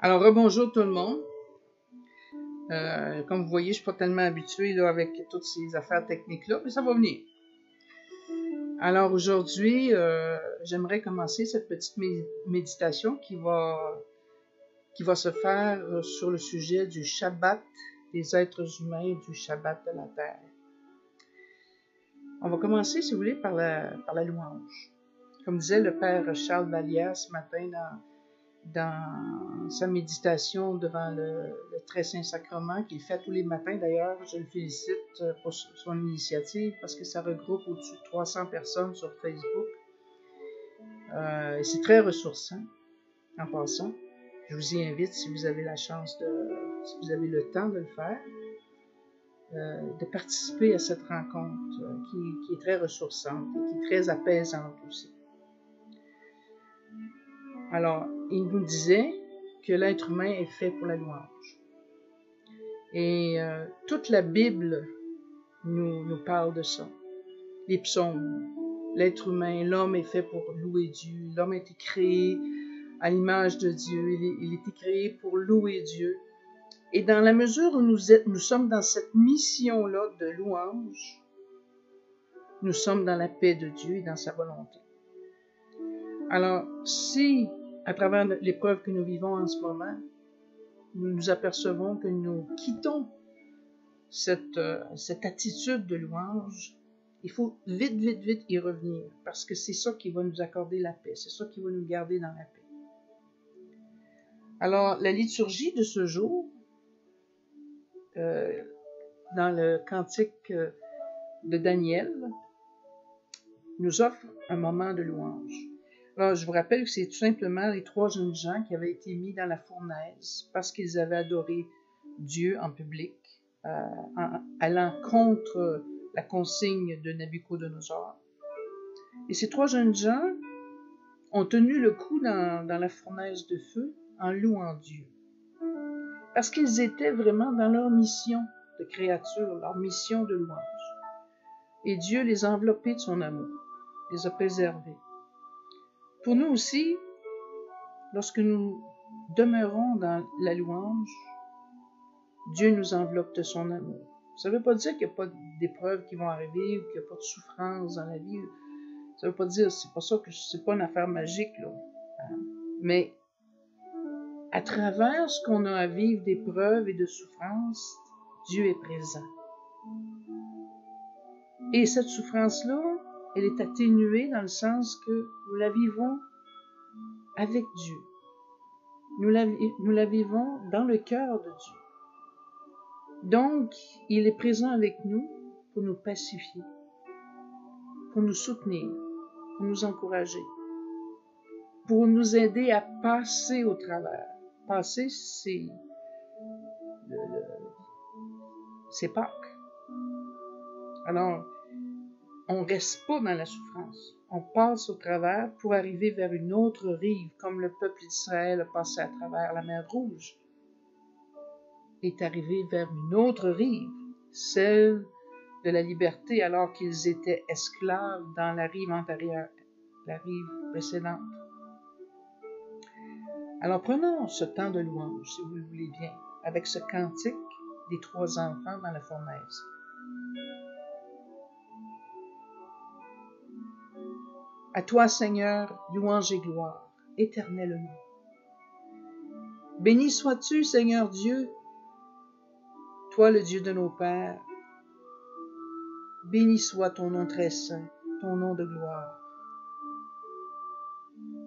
Alors, rebonjour tout le monde. Comme vous voyez, je ne suis pas tellement habitué là, avec toutes ces affaires techniques-là, mais ça va venir. Alors aujourd'hui, j'aimerais commencer cette petite méditation qui va se faire sur le sujet du Shabbat des êtres humains, du Shabbat de la Terre. On va commencer, si vous voulez, par la louange. Comme disait le père Charles Vallière ce matin dans sa méditation devant le très saint sacrement qu'il fait tous les matins. D'ailleurs, je le félicite pour son initiative parce que ça regroupe au-dessus de 300 personnes sur Facebook. Et c'est très ressourçant, en passant. Je vous y invite, si vous avez la chance si vous avez le temps de le faire, de participer à cette rencontre qui est très ressourçante et qui est très apaisante aussi. Alors, il nous disait que l'être humain est fait pour la louange. Et toute la Bible nous parle de ça. Les psaumes, l'être humain, l'homme est fait pour louer Dieu. L'homme a été créé à l'image de Dieu. Il a été créé pour louer Dieu. Et dans la mesure où nous sommes dans cette mission-là de louange, nous sommes dans la paix de Dieu et dans sa volonté. Alors, si, à travers l'épreuve que nous vivons en ce moment, nous nous apercevons que nous quittons cette attitude de louange, il faut vite y revenir, parce que c'est ça qui va nous accorder la paix, c'est ça qui va nous garder dans la paix. Alors, la liturgie de ce jour, dans le cantique de Daniel, nous offre un moment de louange. Alors, je vous rappelle que c'est tout simplement les 3 jeunes gens qui avaient été mis dans la fournaise parce qu'ils avaient adoré Dieu en public, allant contre la consigne de Nabuchodonosor. Et ces 3 jeunes gens ont tenu le coup dans la fournaise de feu en louant Dieu. Parce qu'ils étaient vraiment dans leur mission de créature, leur mission de louange. Et Dieu les a enveloppés de son amour, les a préservés. Pour nous aussi, lorsque nous demeurons dans la louange, Dieu nous enveloppe de son amour. Ça ne veut pas dire qu'il n'y a pas d'épreuves qui vont arriver ou qu'il n'y a pas de souffrance dans la vie. Ça ne veut pas dire, c'est pas ça que c'est pas une affaire magique, là. Mais à travers ce qu'on a à vivre d'épreuves et de souffrances, Dieu est présent. Et cette souffrance-là, elle est atténuée dans le sens que nous la vivons avec Dieu. Nous la vivons dans le cœur de Dieu. Donc, il est présent avec nous pour nous pacifier, pour nous soutenir, pour nous encourager, pour nous aider à passer au travers. Passer, c'est Pâques. Alors, on ne reste pas dans la souffrance. On passe au travers pour arriver vers une autre rive, comme le peuple d'Israël a passé à travers la mer Rouge. Est arrivé vers une autre rive, celle de la liberté, alors qu'ils étaient esclaves dans la rive antérieure, la rive précédente. Alors prenons ce temps de louange, si vous le voulez bien, avec ce cantique des 3 enfants dans la fournaise. À toi, Seigneur, louange et gloire, éternellement. Béni sois-tu, Seigneur Dieu, toi le Dieu de nos pères. Béni soit ton nom très saint, ton nom de gloire.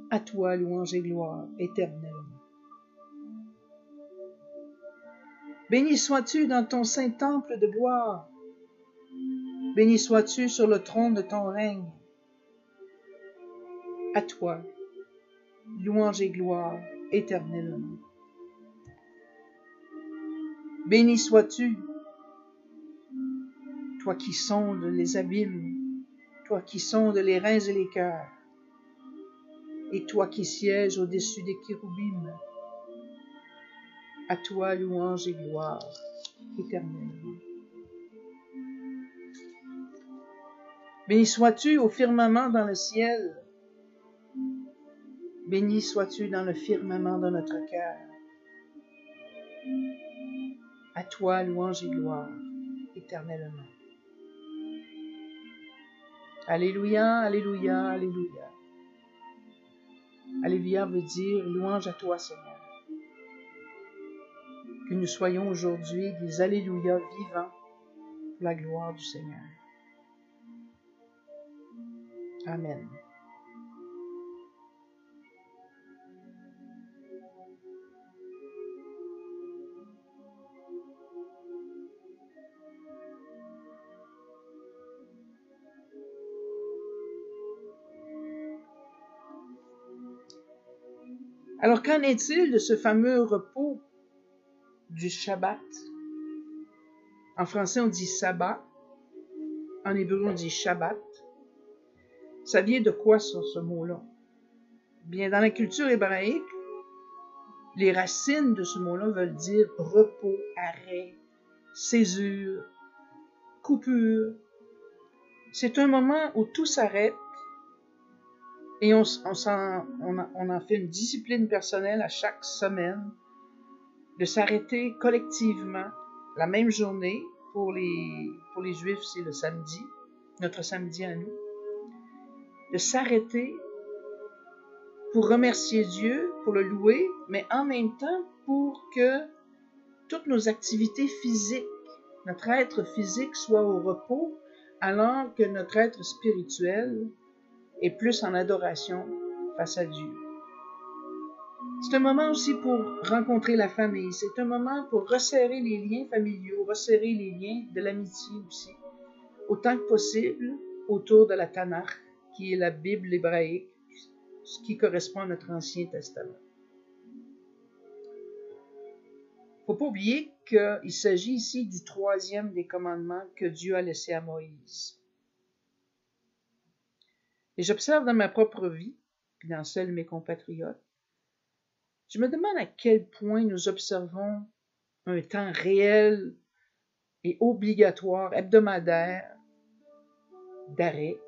À toi, louange et gloire, éternellement. Béni sois-tu dans ton saint temple de gloire. Béni sois-tu sur le trône de ton règne. À toi, louange et gloire, éternellement. Béni sois-tu, toi qui sondes les abîmes, toi qui sondes les reins et les cœurs, et toi qui sièges au-dessus des kéroubim. À toi, louange et gloire, éternellement. Béni sois-tu au firmament dans le ciel. Béni sois-tu dans le firmament de notre cœur. À toi, louange et gloire, éternellement. Alléluia, alléluia, alléluia. Alléluia veut dire louange à toi, Seigneur. Que nous soyons aujourd'hui des alléluia vivants pour la gloire du Seigneur. Amen. Alors, qu'en est-il de ce fameux repos du Shabbat? En français, on dit sabbat. En hébreu, on dit Shabbat. Ça vient de quoi, ça, ce mot-là? Bien, dans la culture hébraïque, les racines de ce mot-là veulent dire repos, arrêt, césure, coupure. C'est un moment où tout s'arrête et on en fait une discipline personnelle à chaque semaine de s'arrêter collectivement la même journée. Pour les Juifs, c'est le samedi, notre samedi à nous. De s'arrêter pour remercier Dieu, pour le louer, mais en même temps pour que toutes nos activités physiques, notre être physique soit au repos, alors que notre être spirituel est plus en adoration face à Dieu. C'est un moment aussi pour rencontrer la famille, c'est un moment pour resserrer les liens familiaux, resserrer les liens de l'amitié aussi, autant que possible autour de la Tanakh, qui est la Bible hébraïque, ce qui correspond à notre Ancien Testament. Il ne faut pas oublier qu'il s'agit ici du 3e des commandements que Dieu a laissé à Moïse. Et j'observe dans ma propre vie, puis dans celle de mes compatriotes, je me demande à quel point nous observons un temps réel et obligatoire, hebdomadaire, d'arrêt,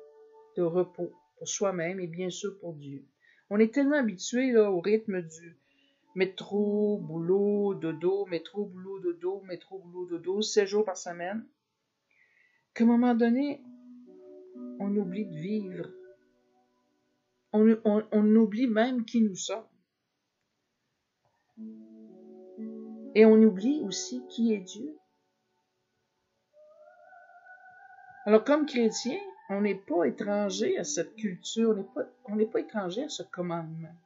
de repos pour soi-même et bien sûr pour Dieu. On est tellement habitué au rythme du métro, boulot, dodo, métro, boulot, dodo, métro, boulot, dodo, 7 jours par semaine, qu'à un moment donné, on oublie de vivre. On oublie même qui nous sommes. Et on oublie aussi qui est Dieu. Alors, comme chrétien, on n'est pas étranger à cette culture, on n'est pas étranger à ce commandement.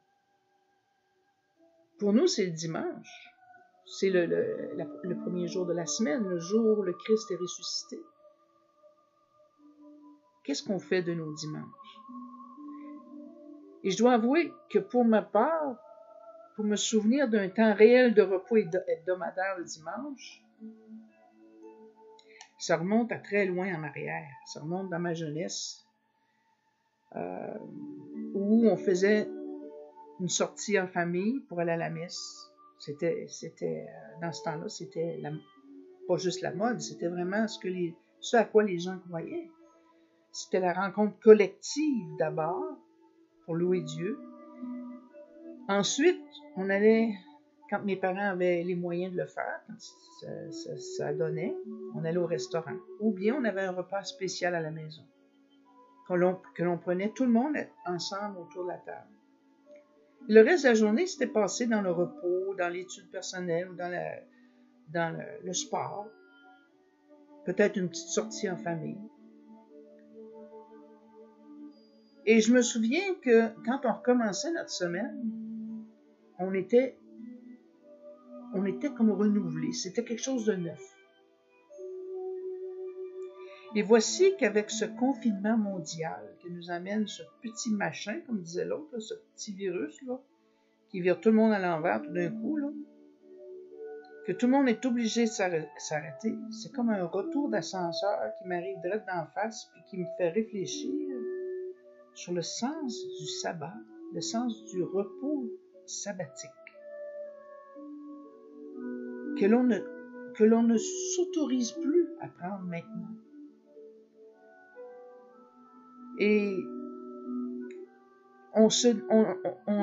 Pour nous, c'est le dimanche. C'est le premier jour de la semaine, le jour où le Christ est ressuscité. Qu'est-ce qu'on fait de nos dimanches? Et je dois avouer que pour ma part, pour me souvenir d'un temps réel de repos hebdomadaire le dimanche, ça remonte à très loin en arrière. Ça remonte dans ma jeunesse, où on faisait une sortie en famille pour aller à la messe. C'était dans ce temps-là, c'était pas juste la mode, c'était vraiment ce à quoi les gens croyaient. C'était la rencontre collective d'abord, pour louer Dieu. Ensuite, on allait, quand mes parents avaient les moyens de le faire, quand ça donnait, on allait au restaurant. Ou bien on avait un repas spécial à la maison, que l'on prenait tout le monde ensemble autour de la table. Le reste de la journée, c'était passé dans le repos, dans l'étude personnelle, ou dans le sport. Peut-être une petite sortie en famille. Et je me souviens que quand on recommençait notre semaine, on était comme renouvelé. C'était quelque chose de neuf. Et voici qu'avec ce confinement mondial qui nous amène ce petit machin, comme disait l'autre, ce petit virus là, qui vire tout le monde à l'envers tout d'un coup, là, que tout le monde est obligé de s'arrêter, c'est comme un retour d'ascenseur qui m'arrive direct d'en face puis qui me fait réfléchir sur le sens du sabbat, le sens du repos sabbatique. Que l'on ne s'autorise plus à prendre maintenant. Et on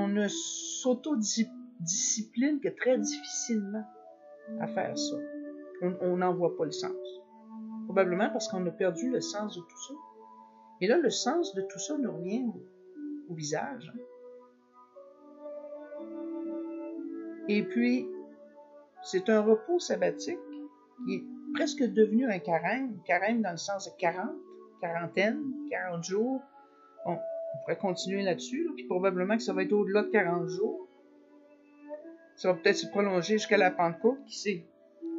ne s'autodiscipline que très difficilement. à faire ça. On n'en voit pas le sens. Probablement parce qu'on a perdu le sens de tout ça. Et là, le sens de tout ça nous revient au visage. Et puis, c'est un repos sabbatique qui est presque devenu un carême dans le sens de 40, quarantaine, 40 jours. Bon, on pourrait continuer là-dessus, puis probablement que ça va être au-delà de 40 jours. Ça va peut-être se prolonger jusqu'à la Pentecôte, qui sait.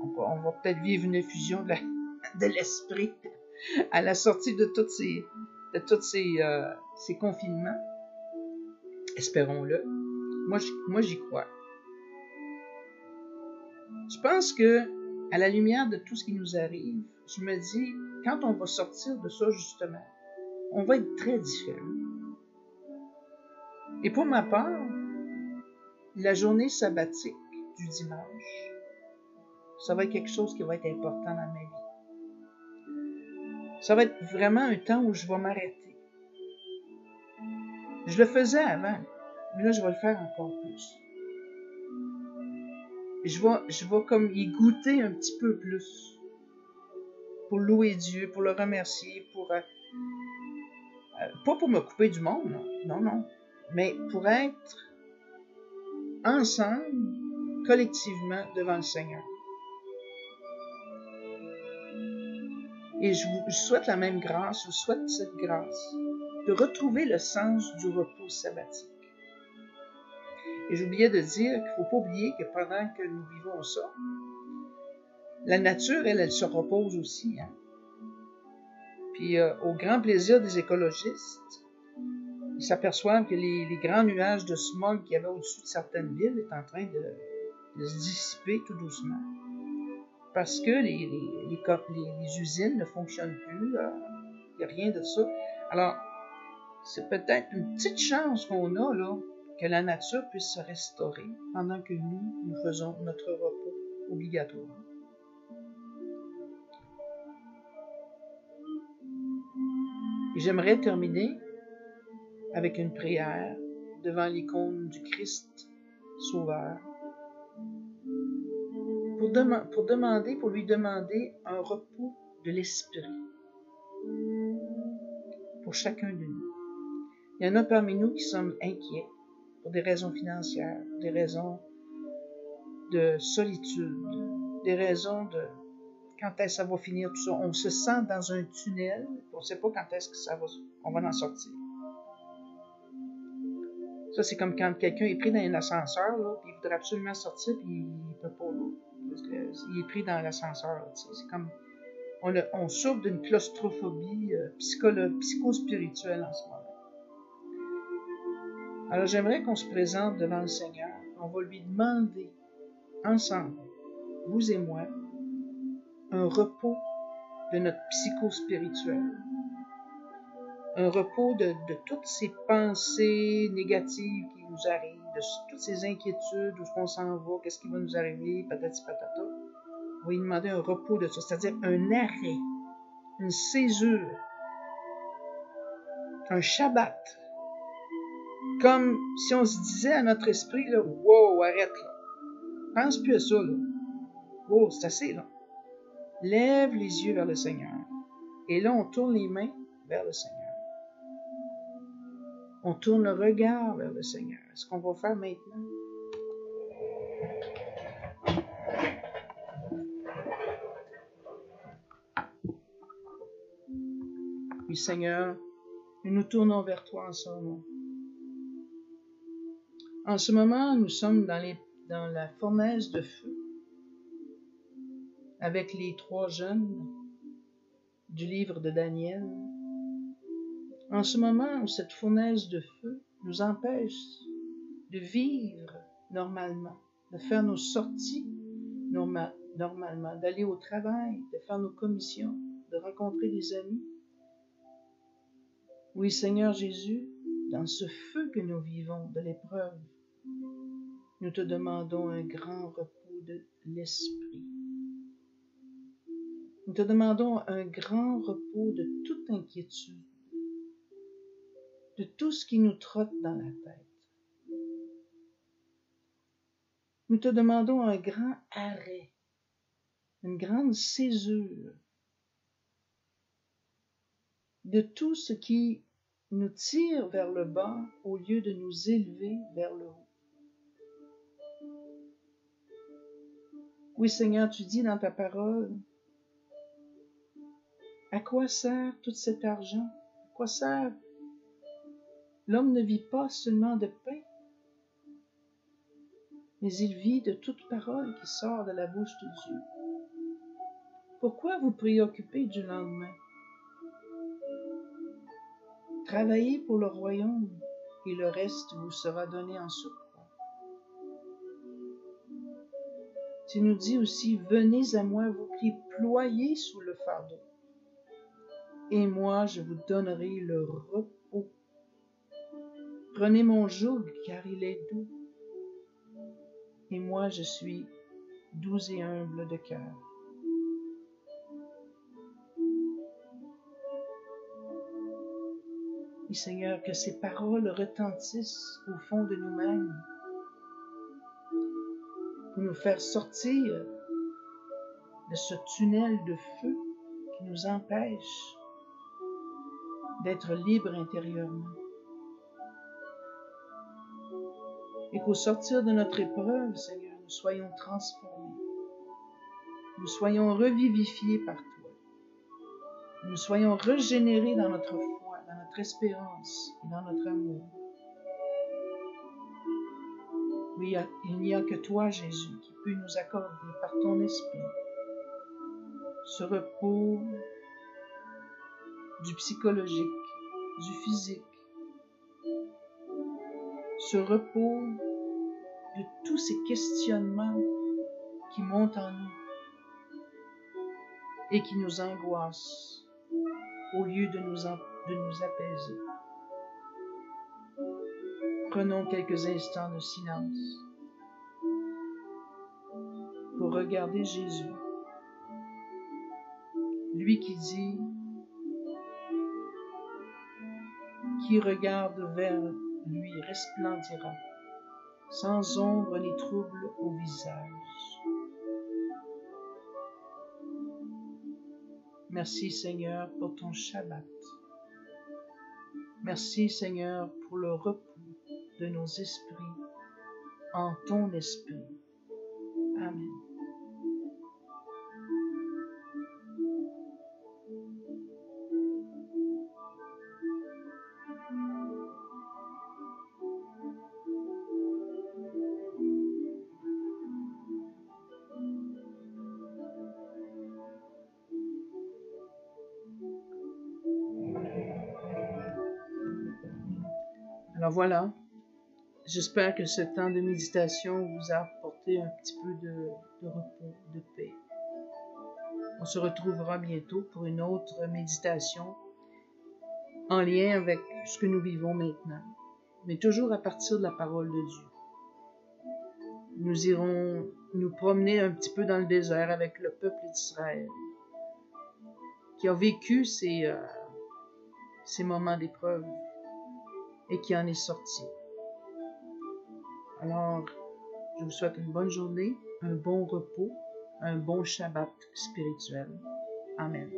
On va peut-être vivre une effusion de l'esprit à la sortie de tous ces confinements. Espérons-le. Moi, j'y crois. Je pense que, à la lumière de tout ce qui nous arrive, je me dis, quand on va sortir de ça, justement, on va être très différent. Et pour ma part, la journée sabbatique du dimanche, ça va être quelque chose qui va être important dans ma vie. Ça va être vraiment un temps où je vais m'arrêter. Je le faisais avant, mais là, je vais le faire encore plus. Je vais comme y goûter un petit peu plus pour louer Dieu, pour le remercier, pas pour me couper du monde, non, mais pour être ensemble, collectivement, devant le Seigneur. Et je vous souhaite la même grâce, je vous souhaite cette grâce, de retrouver le sens du repos sabbatique. Et j'oubliais de dire qu'il ne faut pas oublier que pendant que nous vivons ça, la nature, elle se repose aussi. Hein? Puis au grand plaisir des écologistes, ils s'aperçoivent que les grands nuages de smog qu'il y avait au-dessus de certaines villes est en train de se dissiper tout doucement. Parce que les usines ne fonctionnent plus, il n'y a rien de ça. Alors, c'est peut-être une petite chance qu'on a, là, que la nature puisse se restaurer pendant que nous faisons notre repos obligatoire. Et j'aimerais terminer avec une prière devant l'icône du Christ Sauveur pour lui demander un repos de l'esprit pour chacun de nous. Il y en a parmi nous qui sommes inquiets pour des raisons financières, des raisons de solitude, des raisons de quand est-ce que ça va finir tout ça. On se sent dans un tunnel, on ne sait pas quand est-ce que on va en sortir. Ça, c'est comme quand quelqu'un est pris dans un ascenseur, là, puis il voudrait absolument sortir, puis il ne peut pas, là, parce qu'il est pris dans l'ascenseur. C'est comme, on souffre d'une claustrophobie psychospirituelle en ce moment. Alors, j'aimerais qu'on se présente devant le Seigneur. On va lui demander, ensemble, vous et moi, un repos de notre psychospirituel. Un repos de toutes ces pensées négatives qui nous arrivent, de toutes ces inquiétudes, où est-ce qu'on s'en va, qu'est-ce qui va nous arriver, patati patata. On va lui demander un repos de ça, c'est-à-dire un arrêt, une césure, un Shabbat. Comme si on se disait à notre esprit, là, wow, arrête, là. Pense plus à ça, là. Wow, c'est assez, là. Lève les yeux vers le Seigneur. Et là, on tourne les mains vers le Seigneur. On tourne le regard vers le Seigneur. Ce qu'on va faire maintenant. Oui, Seigneur, nous nous tournons vers toi en ce moment. En ce moment, nous sommes dans la fournaise de feu avec les 3 jeunes du livre de Daniel. En ce moment où cette fournaise de feu nous empêche de vivre normalement, de faire nos sorties normalement, d'aller au travail, de faire nos commissions, de rencontrer des amis. Oui, Seigneur Jésus, dans ce feu que nous vivons de l'épreuve, nous te demandons un grand repos de l'esprit. Nous te demandons un grand repos de toute inquiétude, de tout ce qui nous trotte dans la tête. Nous te demandons un grand arrêt, une grande césure de tout ce qui nous tire vers le bas au lieu de nous élever vers le haut. Oui, Seigneur, tu dis dans ta parole, à quoi sert tout cet argent? À quoi sert? L'homme ne vit pas seulement de pain, mais il vit de toute parole qui sort de la bouche de Dieu. Pourquoi vous préoccuper du lendemain? Travaillez pour le royaume et le reste vous sera donné en surcroît. Tu nous dis aussi, venez à moi, vous qui ployez sous le fardeau, et moi je vous donnerai le repos. Prenez mon joug, car il est doux, et moi je suis doux et humble de cœur. Et Seigneur, que ces paroles retentissent au fond de nous-mêmes, pour nous faire sortir de ce tunnel de feu qui nous empêche d'être libres intérieurement. Et qu'au sortir de notre épreuve, Seigneur, nous soyons transformés, nous soyons revivifiés par toi, nous soyons régénérés dans notre foi, dans notre espérance et dans notre amour. Oui, il n'y a que toi, Jésus, qui peut nous accorder par ton esprit ce repos du psychologique, du physique, ce repos de tous ces questionnements qui montent en nous et qui nous angoissent au lieu de nous apaiser. Prenons quelques instants de silence pour regarder Jésus, lui qui dit, qui regarde vers lui resplendira, sans ombre ni trouble au visage. Merci Seigneur pour ton Shabbat. Merci Seigneur pour le repos de nos esprits en ton esprit. Amen. Alors voilà, j'espère que ce temps de méditation vous a apporté un petit peu de repos, de paix. On se retrouvera bientôt pour une autre méditation en lien avec ce que nous vivons maintenant, mais toujours à partir de la parole de Dieu. Nous irons nous promener un petit peu dans le désert avec le peuple d'Israël, qui a vécu ces moments d'épreuve et qui en est sorti. Alors, je vous souhaite une bonne journée, un bon repos, un bon Shabbat spirituel. Amen.